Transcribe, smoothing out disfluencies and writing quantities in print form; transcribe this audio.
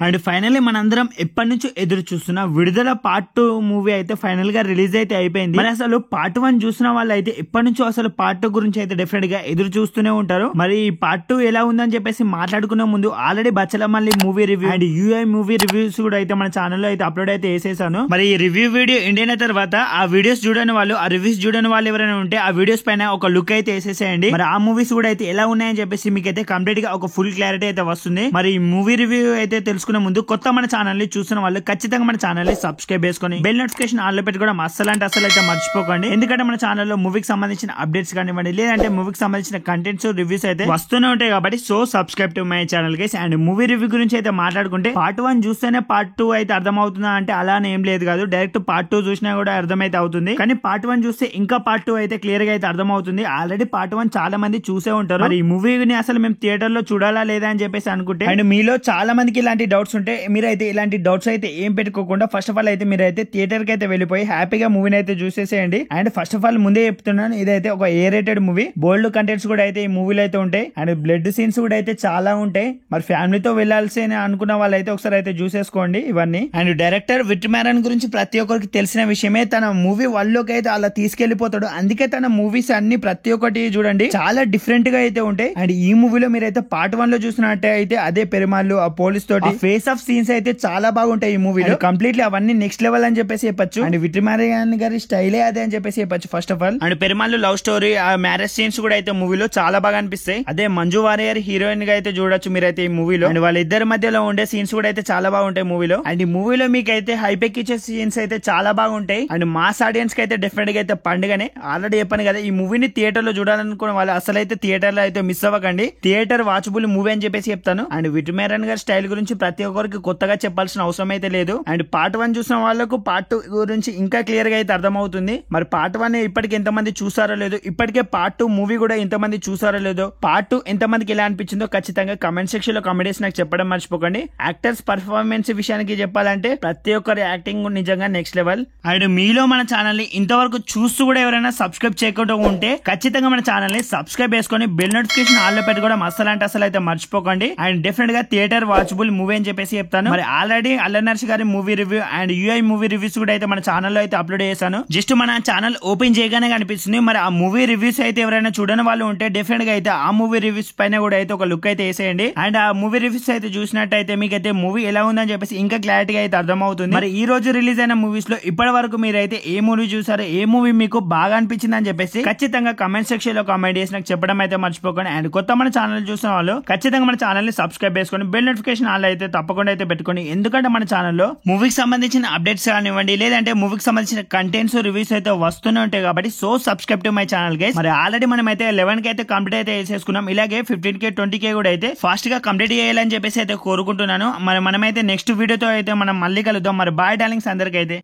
And finally మనందరం ఎప్పటి నుంచో ఎదురు చూస్తున్న విడుదల పార్ట్ 2 మూవీ అయితే ఫైనల్ గా రిలీజ్ అయితే అయిపోయింది. మరి అసలు పార్ట్ 1 చూసిన వాళ్ళు అయితే ఎప్పటి నుంచో అసలు పార్ట్ 2 గురించి అయితే డెఫినెట్ గా ఎదురు చూస్తూనే ఉంటారు. మరి పార్ట్ 2 ఎలా ఉందని చెప్పేసి మాట్లాడుకునే ముందు already Bachhala Malli movie review and UI movie reviews కూడా అయితే మన ఛానల్లో అయితే అప్లోడ్ అయితే చేసేసాను. మరి ఈ రివ్యూ వీడియో ఎండ్ అయిన తర్వాత ఆ వీడియోస్ చూడని వాళ్ళు, ఆ రివ్యూస్ చూడని వాళ్ళు ఎవరైనా ఉంటే ఆ వీడియోస్ పైన ఒక లుక్ అయితే వేసేసేయండి. మరి ఆ మూవీస్ కూడా అయితే ఎలా ఉన్నాయని చెప్పేసి మీకు అయితే కంప్లీట్ గా ఒక ఫుల్ క్లారిటీ అయితే వస్తుంది. మరి ఈ మూవీ రివ్యూ అయితే తెలుసుకునే ముందు కొత్త మన ఛానల్ ని చూసిన వాళ్ళు ఖచ్చితంగా మన ఛానల్ ని సబ్స్క్రైబ్ చేసుకుని బెల్ నోటిఫికేషన్ ఆన్ లో పెట్టుకోవడం అస్సలు అయితే మర్చిపోకండి. ఎందుకంటే మన ఛానల్లో మూవీకి సంబంధించిన అప్డేట్స్ కానివ్వండి, లేదంటే మూవీకి సంబంధించిన కంటెంట్స్ రివ్యూస్ అయితే వస్తూనే ఉంటాయి. కాబట్టి so subscribe to my channel guys. And movie review గురించి అయితే మాట్లాడుకుంటే పార్ట్ 1 చూస్తేనే పార్ట్ 2 అయితే అర్థం అవుతుందా అంటే అలానే ఏం లేదు కాదు. డైరెక్ట్ పార్ట్ 2 చూసినా కూడా అర్థమైతే అవుతుంది. కానీ పార్ట్ 1 చూస్తే ఇంకా పార్ట్ 2 అయితే క్లియర్ గా అయితే అర్థం అవుతుంది. ఆల్రెడీ పార్ట్ 1 చాలా మంది చూసే ఉంటారు. మరి ఈ మూవీని అసలు మేము థియేటర్ లో చూడాలా లేదా అని చెప్పేసి అనుకుంటే, అండ్ మీలో చాలా మందికి ఇలాంటి డౌట్స్ ఉంటే మీరైతే ఇలాంటి డౌట్స్ అయితే ఏం పెట్టుకోకుండా ఫస్ట్ ఆఫ్ ఆల్ అయితే మీరైతే థియేటర్ కి అయితే వెళ్ళిపోయి హ్యాపీగా మూవీని అయితే చూసేసేయండి. అండ్ ఫస్ట్ ఆఫ్ ఆల్ ముందే చెప్తున్నాను, ఇదైతే ఒక A rated movie. Bold contents కూడా అయితే ఈ మూవీలో అయితే ఉంటాయి. అండ్ బ్లడ్ సీన్స్ కూడా అయితే చాలా ఉంటాయి. మరి ఫ్యామిలీతో వెళ్ళాల్సి అనుకున్న వాళ్ళు అయితే ఒకసారి అయితే చూసేసుకోండి ఇవన్నీ. అండ్ డైరెక్టర్ విట్మారన్ గురించి ప్రతి ఒక్కరికి తెలిసిన విషయమే. తన మూవీ వాళ్ళలోకి అయితే అలా తీసుకెళ్లిపోతాడు. అందుకే తన మూవీస్ అన్ని ప్రతి ఒక్కటి చూడండి చాలా డిఫరెంట్ గా అయితే ఉంటాయి. అండ్ ఈ మూవీలో మీరైతే పార్ట్ 1 లో చూసినట్టే అయితే అదే పెరుమాళ్ళు, ఆ పోలీస్ తోటి ఫేస్ ఆఫ్ సీన్స్ అయితే చాలా బాగుంటాయి ఈ మూవీలో. కంప్లీట్లీ అవన్నీ నెక్స్ట్ లెవెల్ అని చెప్పేసి చెప్పొచ్చు. అండ్ విట్మారన్ గారి స్టైలే అదే అని చెప్పేసి చెప్పొచ్చు ఫస్ట్ ఆఫ్ ఆల్. అండ్ పెరుమాళ్ళు లవ్ స్టోరీ, ఆ మ్యారేజ్ సీన్స్ కూడా అయితే మూవీలో చాలా బాగా అనిపిస్తాయి. అదే మంజు వారియర్ హీరోయిన్ గా అయితే చూడొచ్చు మీరైతే ఈ మూవీలో. అండ్ వాళ్ళిద్దరి మధ్యలో ఉండే సీన్స్ కూడా అయితే చాలా బాగుంటాయి మూవీలో. అండ్ ఈ మూవీలో మీకు అయితే హైపెక్ ఇచ్చే సీన్స్ అయితే చాలా బాగుంటాయి. అండ్ మాస్ ఆడియన్స్ కి అయితే డెఫినెట్ గా అయితే పండుగనే. ఆల్రెడీ చెప్పాను కదా, ఈ మూవీని థియేటర్ లో చూడాలనుకున్న వాళ్ళు అసలు అయితే థియేటర్ లో అయితే మిస్ అవ్వకండి. థియేటర్ వాచబుల్ మూవీ అని చెప్పేసి చెప్తాను. అండ్ విట్మారన్ గారి స్టైల్ గురించి ప్రతి ఒక్కరికి కొత్తగా చెప్పాల్సిన అవసరం అయితే లేదు. అండ్ పార్ట్ 1 చూసిన వాళ్ళకు పార్ట్ 2 గురించి ఇంకా క్లియర్ గా అయితే అర్థమవుతుంది. మరి పార్ట్ 1 ఇప్పటికి ఎంతమంది చూసారో లేదో, ఇప్పటికే పార్ట్ 2 మూవీ కూడా ఎంతమంది చూసారో లేదో, పార్ట్ 2 ఎంతమందికి ఎలా అనిపించిందో ఖచ్చితంగా కమెంట్ సెక్షన్ లో కమెంట్ చేసి నాకు చెప్పడం మర్చిపోకండి. యాక్టర్స్ పర్ఫార్మెన్స్ విషయానికి చెప్పాలంటే ప్రతి ఒక్కరి యాక్టింగ్ నిజంగా నెక్స్ట్ లెవెల్. అండ్ మీలో మన ఛానల్ ని ఇంతవరకు చూస్తూ కూడా ఎవరైనా సబ్స్క్రైబ్ చేయకుండా ఉంటే ఖచ్చితంగా మన ఛానల్ ని సబ్స్క్రైబ్ చేసుకుని బెల్ నోటిఫికేషన్ ఆన్ లో పెట్టుకోవడం అసలు అయితే మర్చిపోకండి. అండ్ డెఫినెట్ గా థియేటర్ వాచబుల్ మూవీ అని చెప్పేసి చెప్తాను. మరి ఆల్రెడీ అల్లనర్షి గారి movie review and UI movie reviews కూడా అయితే మన ఛానల్లో అయితే అప్లోడ్ చేశాను. జస్ట్ మన ఛానల్ ఓపెన్ చేయగానే కనిపిస్తుంది. మరి ఆ మూవీ రివ్యూస్ అయితే ఎవరైనా చూడని వాళ్ళు ఉంటే డెఫినెట్ గా అయితే ఆ మూవీ రివ్యూస్ పైన కూడా అయితే ఒక లుక్ అయితే వేసేయండి. అండ్ ఆ మూవీ రివ్యూస్ అయితే చూసినట్టయితే మీకైతే మూవీ ఎలా ఉందని చెప్పేసి ఇంకా క్లారిటీగా అయితే అర్థమవుతుంది. మరి ఈ రోజు రిలీజ్ అయిన మూవీస్ లో ఇప్పటి వరకు మీరైతే ఏ మూవీ చూసారో, ఏ మూవీ మీకు బాగా అనిపించింది అని చెప్పేసి ఖచ్చితంగా కమెంట్ సెక్షన్ లో కమెంట్ చేసి నాకు చెప్పడం అయితే మర్చిపోకండి. అండ్ కొత్త మన ఛానల్ చూసిన వాళ్ళు ఖచ్చితంగా మన ఛానల్ ని సబ్స్క్రైబ్ చేసుకొని బెల్ నోటిఫికేషన్ ఆన్ అయితే తప్పకుండా అయితే పెట్టుకోండి. ఎందుకంటే మన ఛానల్లో మూవీకి సంబంధించిన అప్డేట్స్ కానివ్వండి, లేదంటే మూవీకి సంబంధించిన కంటెంట్స్ రివ్యూస్ అయితే వస్తూనే ఉంటాయి. కాబట్టి so subscribe to my channel guys. మరి ఆల్రెడీ మనం అయితే 11 కి అయితే కంప్లీట్ అయితే చేసేసుకున్నాం. ఇలాగే 15K 20K కూడా అయితే ఫాస్ట్ గా కంప్లీట్ చేయాలని చెప్పేసి అయితే కోరుకుంటున్నాను. మరి మనమైతే నెక్స్ట్ వీడియోతో అయితే మనం మళ్ళీ కలుద్దాం. మరి బాయ్ డార్లింగ్స్ అందరికైతే.